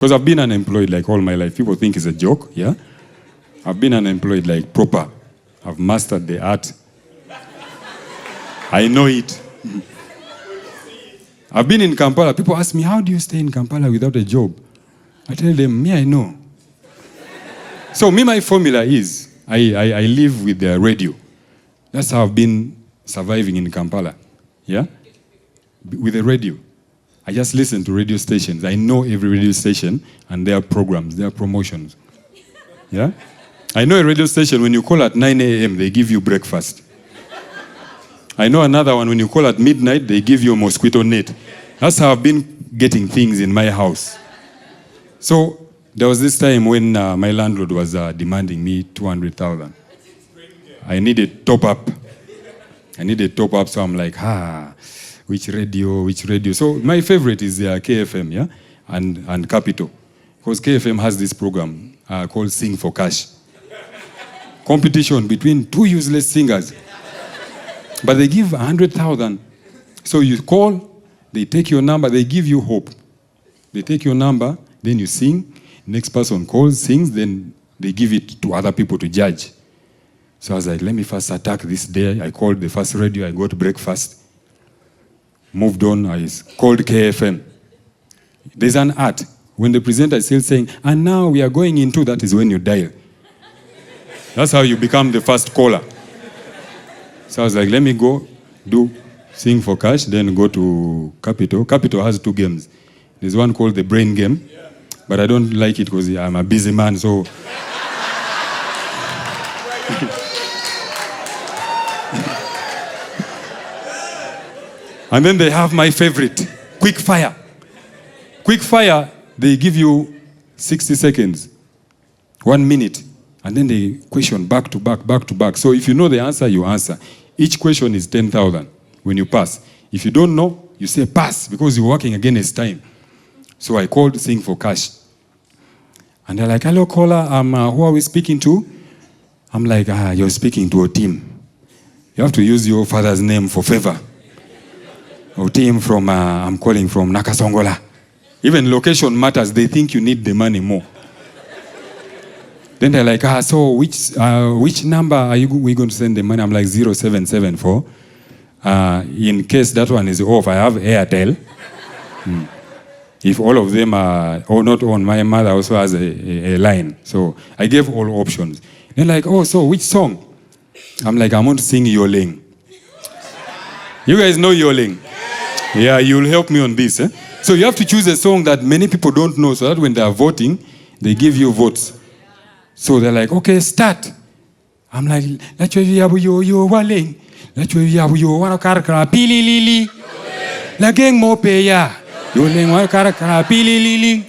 Because I've been unemployed like all my life. People think it's a joke, yeah? I've been unemployed like proper. I've mastered the art. I know it. I've been in Kampala. People ask me, how do you stay in Kampala without a job? I tell them, me, I know. So me, my formula is, I live with the radio. That's how I've been surviving in Kampala, yeah? With the radio. I just listen to radio stations. I know every radio station and their programs, their promotions. Yeah? I know a radio station, when you call at 9 a.m., they give you breakfast. I know another one, when you call at midnight, they give you a mosquito net. That's how I've been getting things in my house. So there was this time when my landlord was demanding me 200,000. I needed top up. So I'm like, which radio? So my favorite is KFM, yeah? And Capital. Because KFM has this program called Sing for Cash. Competition between two useless singers. But they give 100,000. So you call, they take your number, they give you hope. They take your number, then you sing. Next person calls, sings, then they give it to other people to judge. So I was like, let me first attack this day. I called the first radio, I got breakfast. Moved on, I called KFM. There's an art. When the presenter is still saying, and now we are going into, that is when you dial. That's how you become the first caller. So I was like, let me go do Sing for Cash, then go to Capital. Capital has 2 games. There's one called the Brain Game, but I don't like it because I'm a busy man, so... And then they have my favorite, Quick Fire. Quick Fire, they give you 60 seconds, 1 minute, and then they question back to back. So if you know the answer, you answer. Each question is 10,000 when you pass. If you don't know, you say pass because you're working against time. So I called Sing for Cash. And they're like, hello, caller, who are we speaking to? I'm like, you're speaking to a team. You have to use your father's name for favor. A team from, I'm calling from Nakasongola. Even location matters. They think you need the money more. Then they're like, so which number are we going to send the money? I'm like 0774. In case that one is off, I have Airtel. If all of them are not on, my mother also has a line. So I gave all options. They're like, so which song? I'm like, I'm going to sing Yoleng. You guys know Yoleng? Yeah, you'll help me on this. So you have to choose a song that many people don't know so that when they are voting, they give you votes. So they're like, okay, start. I'm like, Yoleng. La gang mo pe ya. Yoleng wa karakara pililili.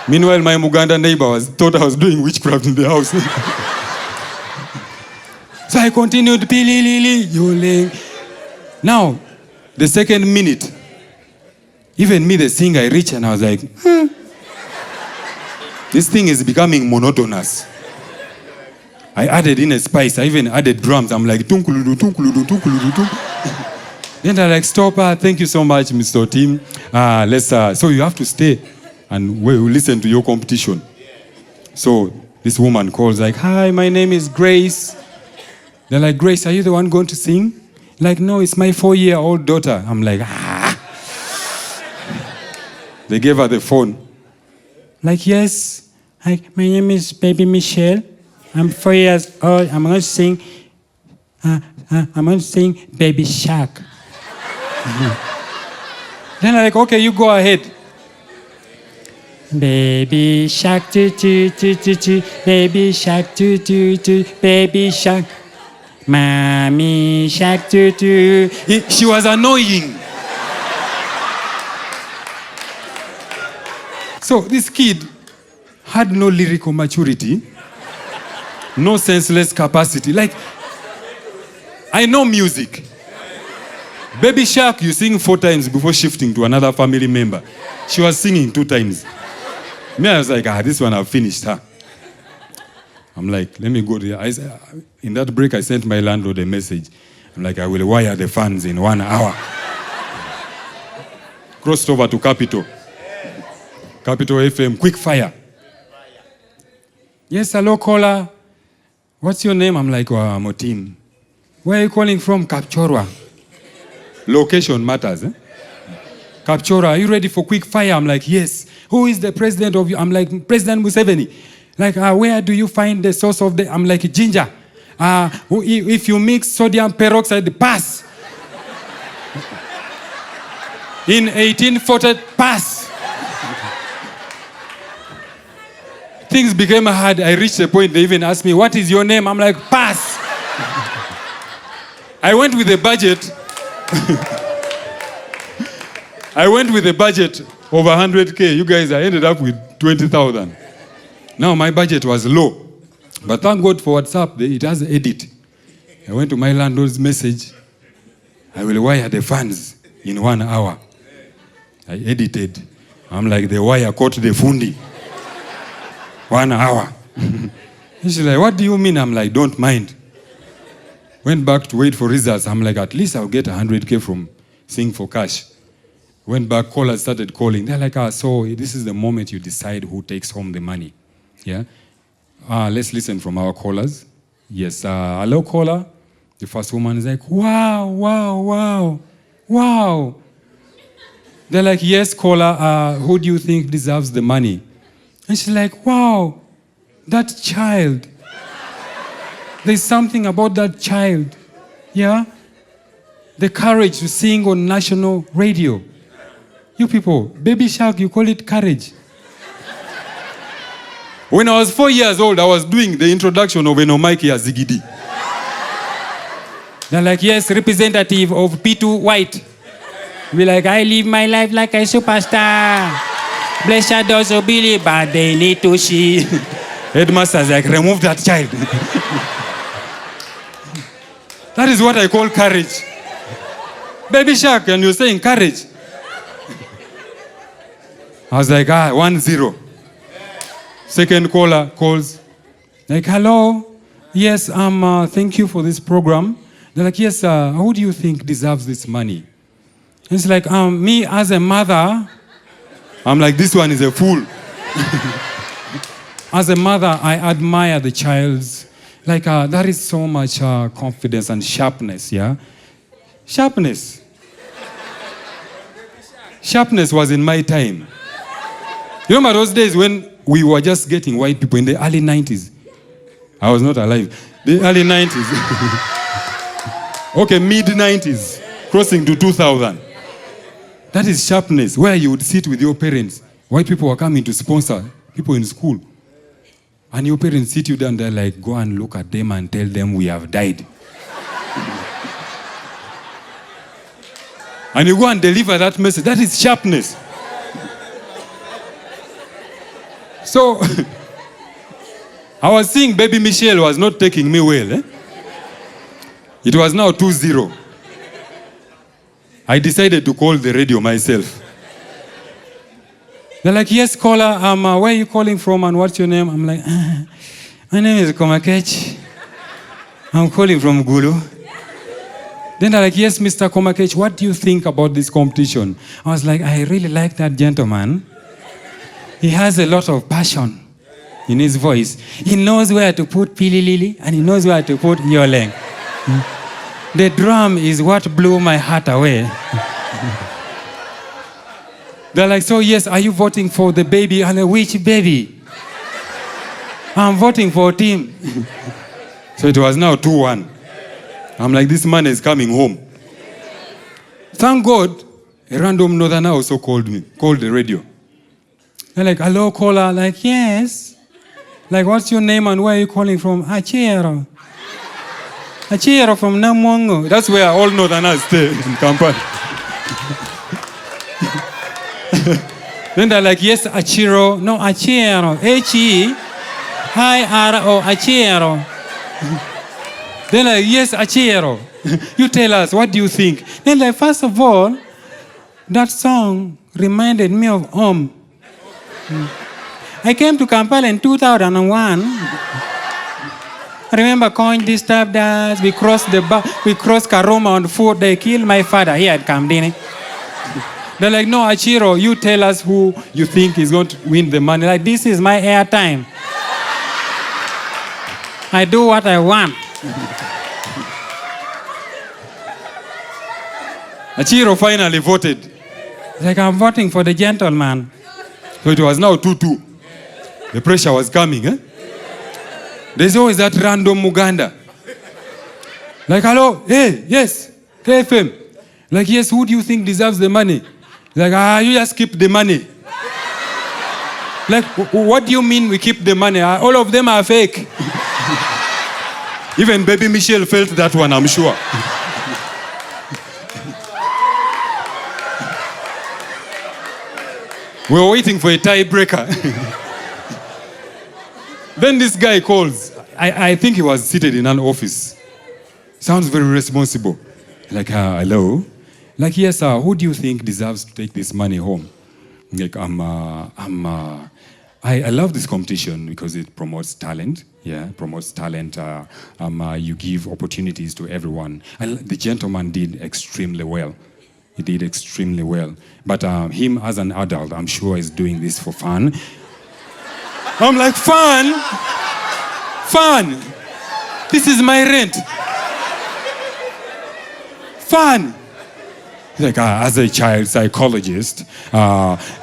Meanwhile, my Muganda neighbor thought I was doing witchcraft in the house. So I continued pililili Yoleng. Now, the second minute, even me, the singer, I reached and I was like, this thing is becoming monotonous. I added in a spice. I even added drums. I'm like, tunkuludu, tunkuludu, tunkuludu, tunkuludu. Then they're like, stop. Thank you so much, Mr. Tim. So you have to stay and we'll listen to your competition. So this woman calls like, hi, my name is Grace. They're like, Grace, are you the one going to sing? Like, no, it's my 4-year-old daughter. I'm like, They gave her the phone. Like, yes. Hi, my name is Baby Michelle. I'm 4 years old. I'm going to sing Baby Shark. Then I'm like, okay, you go ahead. Baby Shark, do, do, do, do, do. Baby Shark, do, do, do. Baby Shark. Mommy Shark, do, do. She was annoying. So this kid had no lyrical maturity, no senseless capacity. Like, I know music. Baby Shark, you sing 4 times before shifting to another family member. She was singing 2 times. Me, I was like, this one I've finished her. I'm like, let me go there. In that break, I sent my landlord a message. I'm like, I will wire the funds in 1 hour. Crossed over to Capital. Capital FM, quick fire. Yes, hello, caller. What's your name? I'm like, Motim. Where are you calling from? Kapchorwa. Location matters, eh? Kapchorwa, are you ready for quick fire? I'm like, yes. Who is the president of you? I'm like, President Museveni. Like, where do you find the source of the... I'm like, ginger. If you mix sodium peroxide, pass. In 1840, pass. Things became hard. I reached a point, they even asked me, what is your name? I'm like, pass. I went with a budget. I went with a budget over 100K. You guys, I ended up with 20,000. Now my budget was low. But thank God for WhatsApp, it has edit. I went to my landlord's message. I will wire the funds in 1 hour. I edited. I'm like, the wire caught the fundi. 1 hour. And she's like, what do you mean? I'm like, don't mind. Went back to wait for results. I'm like, at least I'll get 100K from Sing for Cash. Went back, callers started calling. They're like, so this is the moment you decide who takes home the money. Yeah? Let's listen from our callers. Yes, hello, caller. The first woman is like, wow, wow, wow, wow. They're like, yes, caller, who do you think deserves the money? And she's like, wow, that child. There's something about that child. Yeah? The courage to sing on national radio. You people, Baby Shark, you call it courage. When I was 4 years old, I was doing the introduction of Enomike Azigidi. They're like, yes, representative of P2 White. Be like, I live my life like a superstar. Blessed does Billy, but they need to see. Headmaster's like, remove that child. That is what I call courage. Baby Shark, and you're saying courage. I was like, 1-0. Second caller calls. Like, hello. Yes, thank you for this program. They're like, yes, who do you think deserves this money? It's like, me as a mother. I'm like, this one is a fool. As a mother, I admire the child's. Like, there is so much confidence and sharpness, yeah? Sharpness. Sharpness was in my time. You remember those days when we were just getting white people in the early 90s? I was not alive. The early 90s. Okay, mid-90s, crossing to 2000. That is sharpness, where you would sit with your parents. White people were coming to sponsor people in school. And your parents sit you down there like, go and look at them and tell them we have died. And you go and deliver that message. That is sharpness. So, I was seeing baby Michelle was not taking me well. Eh? It was now 2-0. I decided to call the radio myself. They're like, yes, caller, where are you calling from and what's your name? I'm like, my name is Komakech. I'm calling from Gulu. Then they're like, yes, Mr. Komakech, what do you think about this competition? I was like, I really like that gentleman. He has a lot of passion in his voice. He knows where to put Pili Lili and he knows where to put Yoleng. The drum is what blew my heart away. They're like, so yes, are you voting for the baby? And which baby? I'm voting for Tim. So it was now 2-1. I'm like, this man is coming home. Thank God, a random northerner also called the radio. They're like, hello, caller. Like, yes. Like, what's your name and where are you calling from? Achiero. Achiero from Namongo. That's where all northerners stay in Kampala. Then they're like, yes, Achiro. No, Achiero. H-E-I-R-O. Achiero. Then like, yes, Achiero. You tell us, what do you think? Then like, first of all, that song reminded me of Om. I came to Kampala in 2001. I remember Coin disturbed us. We crossed Karoma on foot. They killed my father here at Kamdini. They're like, no, Achiro, you tell us who you think is going to win the money. Like, this is my airtime. I do what I want. Achiro finally voted. Like, I'm voting for the gentleman. So it was now 2-2. The pressure was coming, eh? There's always that random Muganda. Like, hello, hey, yes, KFM. Like, yes, who do you think deserves the money? Like, you just keep the money. Like, what do you mean we keep the money? All of them are fake. Even baby Michelle felt that one, I'm sure. We were waiting for a tiebreaker. Then this guy calls. I think he was seated in an office. Sounds very responsible. Like, hello? Like, yes, who do you think deserves to take this money home? Like, I love this competition because it promotes talent. Yeah, promotes talent. You give opportunities to everyone. The gentleman did extremely well. He did extremely well. But him as an adult, I'm sure is doing this for fun. I'm like, fun? Fun? This is my rent. Fun? Like, as a child psychologist,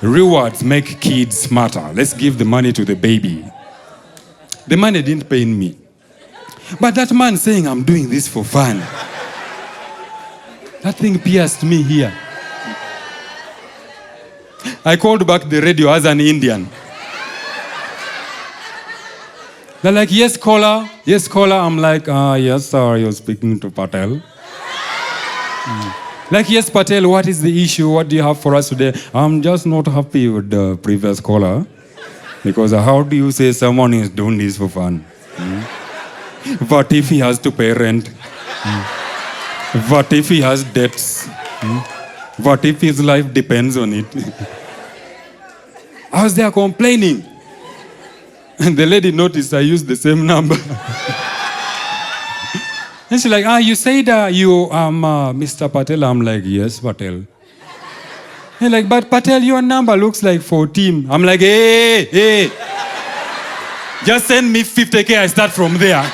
rewards make kids smarter. Let's give the money to the baby. The money didn't pain me. But that man saying, I'm doing this for fun. That thing pierced me here. I called back the radio as an Indian. They're like, yes, caller. Yes, caller. I'm like, yes, sir, you're speaking to Patel. Like, yes, Patel, what is the issue? What do you have for us today? I'm just not happy with the previous caller. Because how do you say someone is doing this for fun? What if he has to pay rent? What if he has debts? What if his life depends on it? I was there complaining. And the lady noticed I used the same number. And she's like, you said you Mr. Patel. I'm like, yes, Patel. And like, but Patel, your number looks like 14. I'm like, hey. Just send me 50K, I start from there.